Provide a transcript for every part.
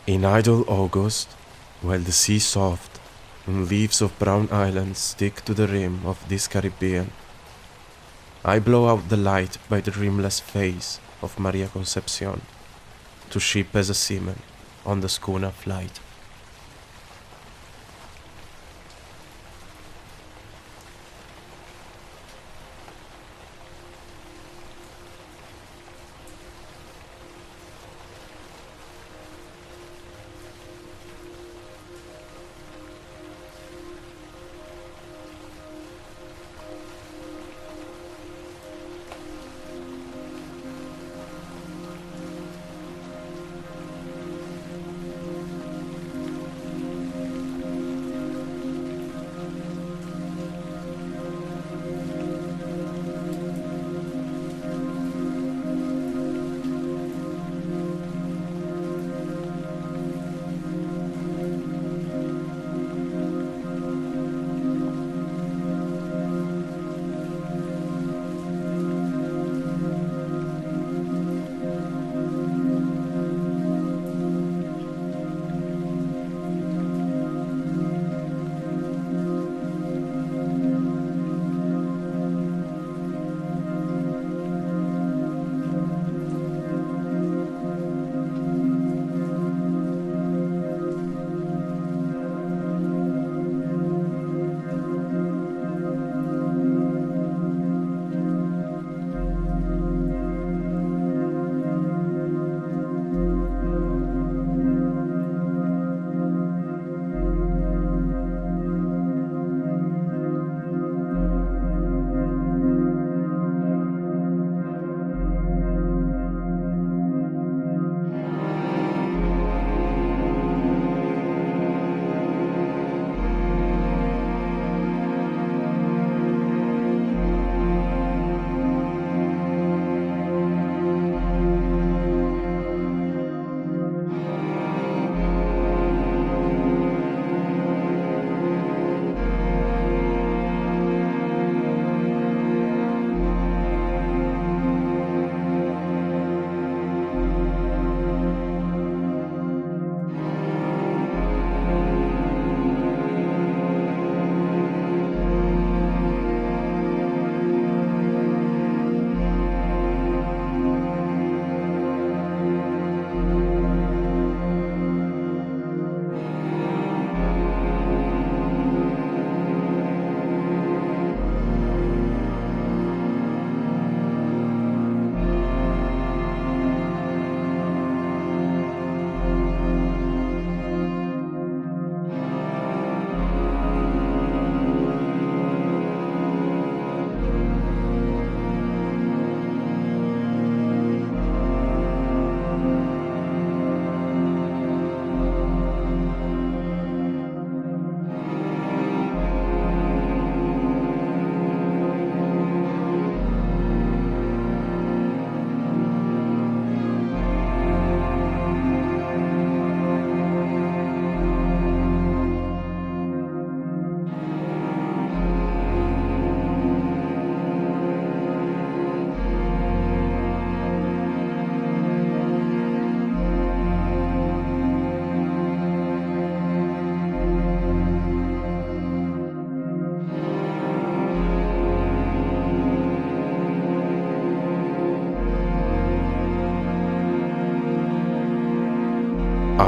In idle August, while the sea soft and leaves of brown islands stick to the rim of this Caribbean, I blow out the light by the rimless face of Maria Concepcion to ship as a seaman on the Schooner Flight.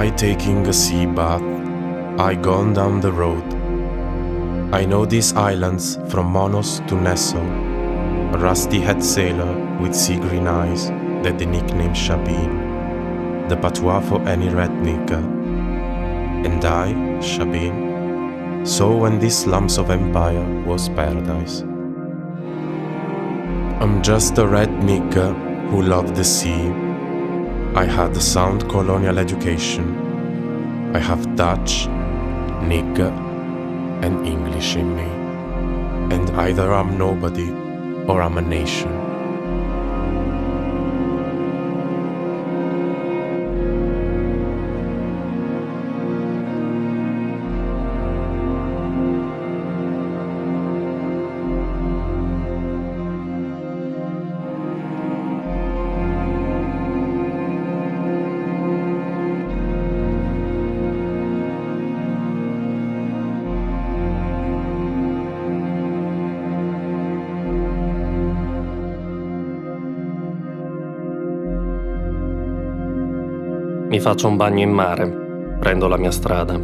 I taking a sea bath, I gone down the road. I know these islands from Monos to Nesso, a rusty head sailor with sea green eyes that they nickname Shabin, the patois for any red nigger. And I, Shabin, saw when these slums of empire was paradise. I'm just a red nigger who loved the sea. I had a sound colonial education. I have Dutch, nigger, and English in me. And either I'm nobody or I'm a nation. Mi faccio un bagno in mare, prendo la mia strada.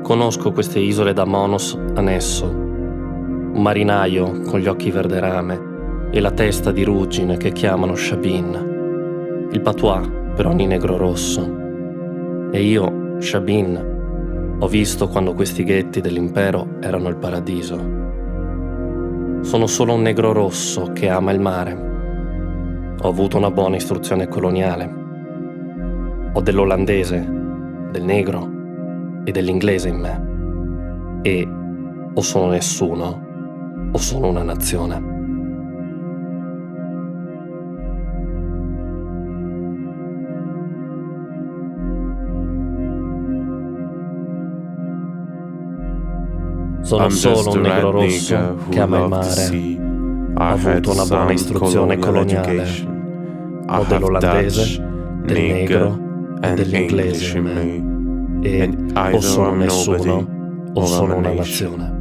Conosco queste isole da Monos a Nesso. Un marinaio con gli occhi verde rame e la testa di ruggine che chiamano Shabin. Il patois per ogni negro rosso. E io, Shabin, ho visto quando questi ghetti dell'impero erano il paradiso. Sono solo un negro rosso che ama il mare. Ho avuto una buona istruzione coloniale. Ho dell'olandese, del negro e dell'inglese in me. E o sono nessuno o sono una nazione. Sono solo un negro rosso che ama il mare. Ho avuto una buona istruzione coloniale. Ho dell'olandese, del negro e dell'inglese in me. E o sono nessuno o sono una nazione.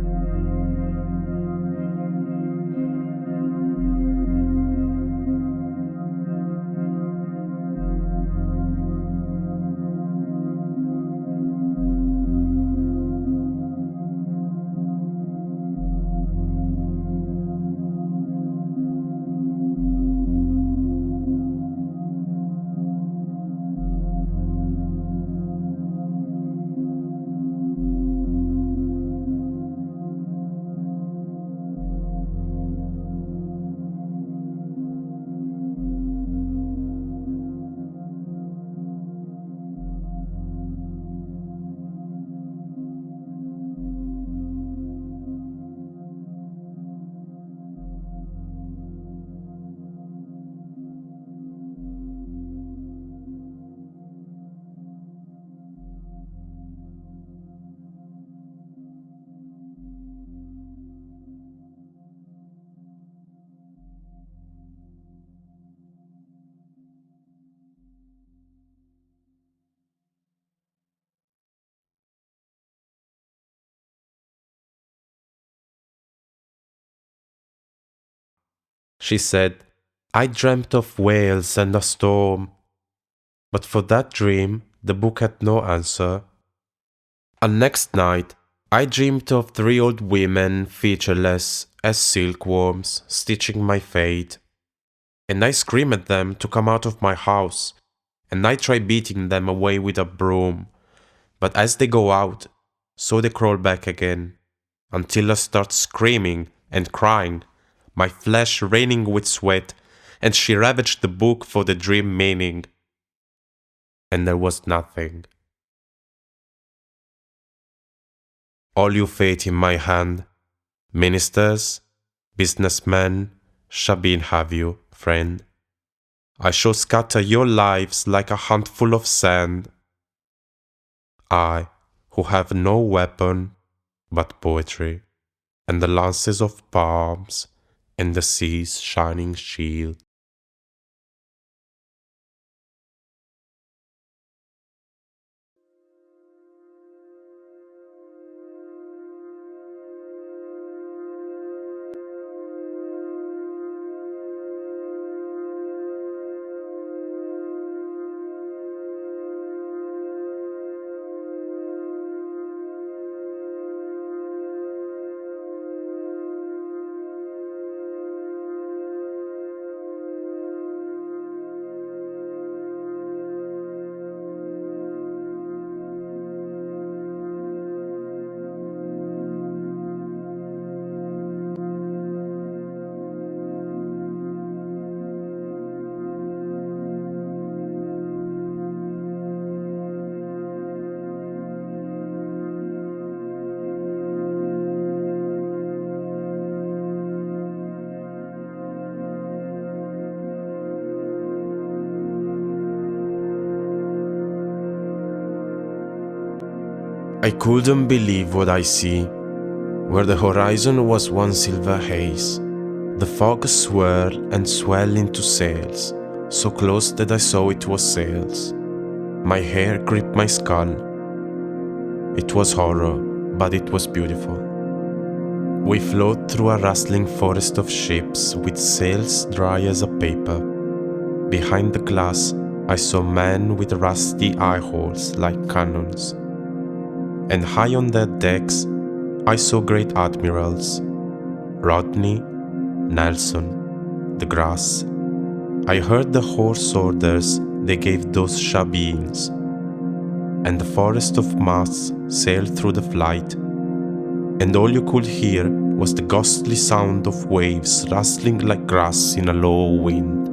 She said, I dreamt of whales and a storm. But for that dream, the book had no answer. And next night, I dreamed of 3 old women, featureless as silkworms, stitching my fate. And I scream at them to come out of my house, and I try beating them away with a broom. But as they go out, so they crawl back again, until I start screaming and crying, my flesh raining with sweat, and she ravaged the book for the dream meaning. And there was nothing. All you fate in my hand, ministers, businessmen, Shabin have you, friend. I shall scatter your lives like a handful of sand. I, who have no weapon but poetry, and the lances of palms, and the sea's shining shield. I couldn't believe what I see. Where the horizon was one silver haze, the fog swirled and swelled into sails, so close that I saw it was sails. My hair gripped my skull. It was horror, but it was beautiful. We float through a rustling forest of ships with sails dry as a paper. Behind the glass, I saw men with rusty eye holes like cannons, and high on their decks I saw great admirals, Rodney, Nelson, De Grasse. I heard the hoarse orders they gave those Sabines, and the forest of masts sailed through the flight, and all you could hear was the ghostly sound of waves rustling like grass in a low wind.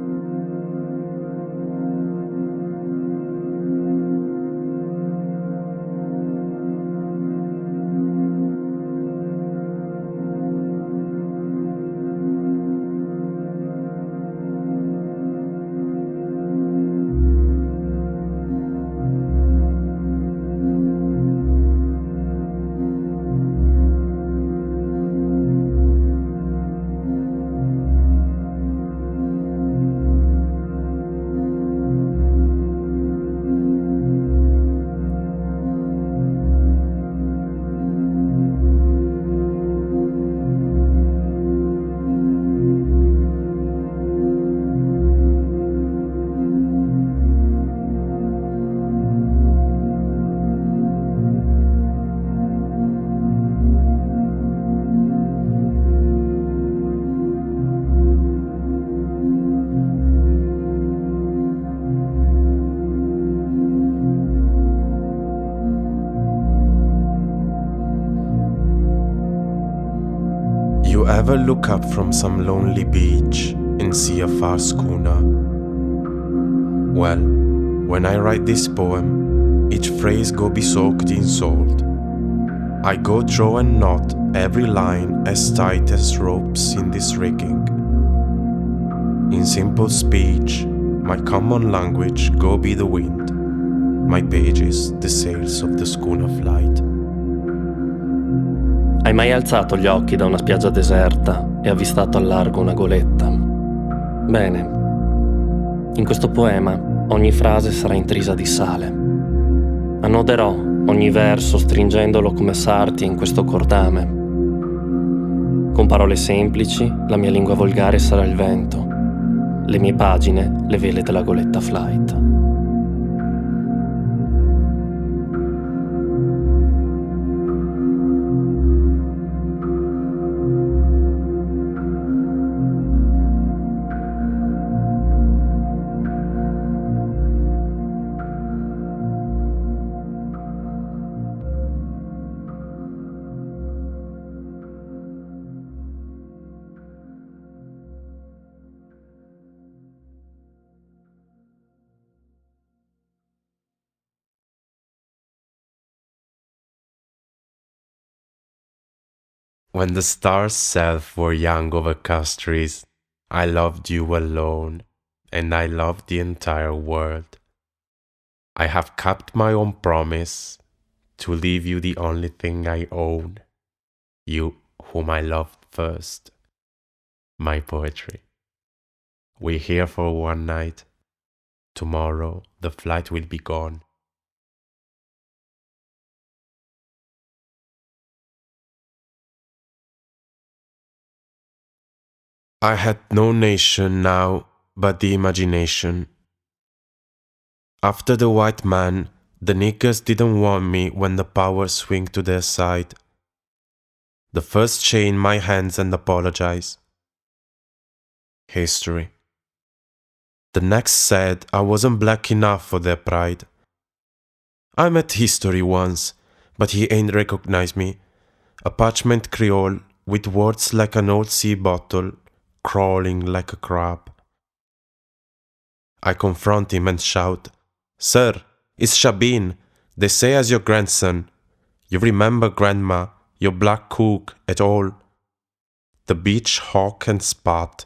You ever look up from some lonely beach and see a far schooner? Well, when I write this poem, each phrase go be soaked in salt. I go draw and knot every line as tight as ropes in this rigging. In simple speech, my common language go be the wind, my pages the sails of the Schooner Flight. Hai mai alzato gli occhi da una spiaggia deserta e avvistato al largo una goletta? Bene, in questo poema ogni frase sarà intrisa di sale. Annoderò ogni verso stringendolo come sarti in questo cordame. Con parole semplici la mia lingua volgare sarà il vento, le mie pagine le vele della goletta Flight. When the stars self were young over castries, I loved you alone, and I loved the entire world. I have kept my own promise to leave you the only thing I own, you whom I loved first, my poetry. We're here for one night. Tomorrow the flight will be gone. I had no nation now but the imagination. After the white man, the niggers didn't want me when the power swing to their side. The first chain my hands and apologize. History. The next said I wasn't black enough for their pride. I met history once, but he ain't recognized me. A parchment Creole with words like an old sea bottle, crawling like a crab. I confront him and shout, "Sir, it's Sabine. They say as your grandson. You remember grandma, your black cook et al. The beach hawk and spat,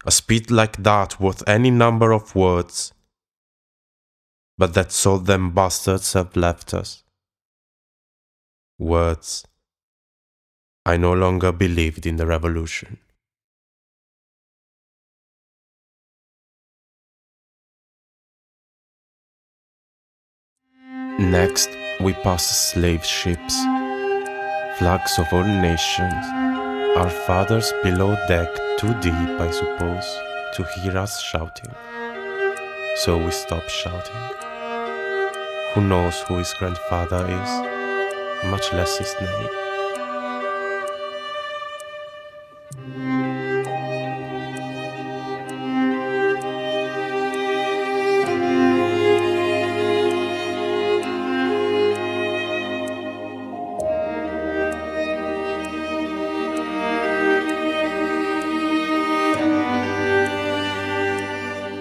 a speed like that worth any number of words. But that's all them bastards have left us. Words. I no longer believed in the revolution." Next, we pass slave ships, flags of all nations, our fathers below deck too deep, I suppose, to hear us shouting. So we stopped shouting. Who knows who his grandfather is, much less his name.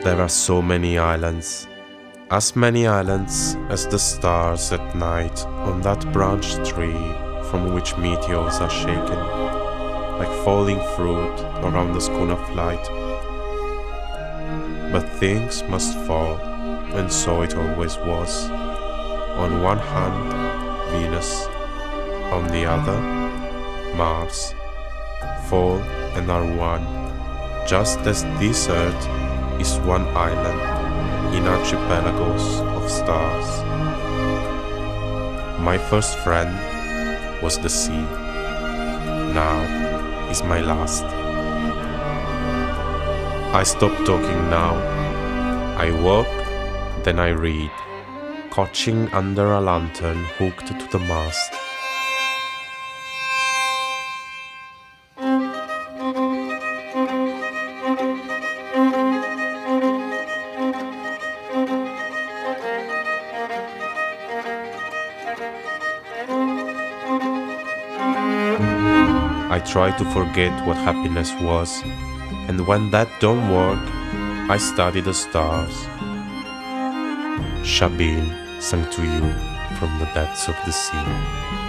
There are so many islands, as many islands as the stars at night on that branch tree from which meteors are shaken, like falling fruit around the Schooner Flight. But things must fall, and so it always was. On one hand, Venus, on the other, Mars, fall and are one, just as this earth is one island in archipelagos of stars. My first friend was the sea. Now is my last. I stop talking now. I walk, then I read, couching under a lantern hooked to the mast. I try to forget what happiness was, and when that don't work, I study the stars. Shabin sang to you from the depths of the sea.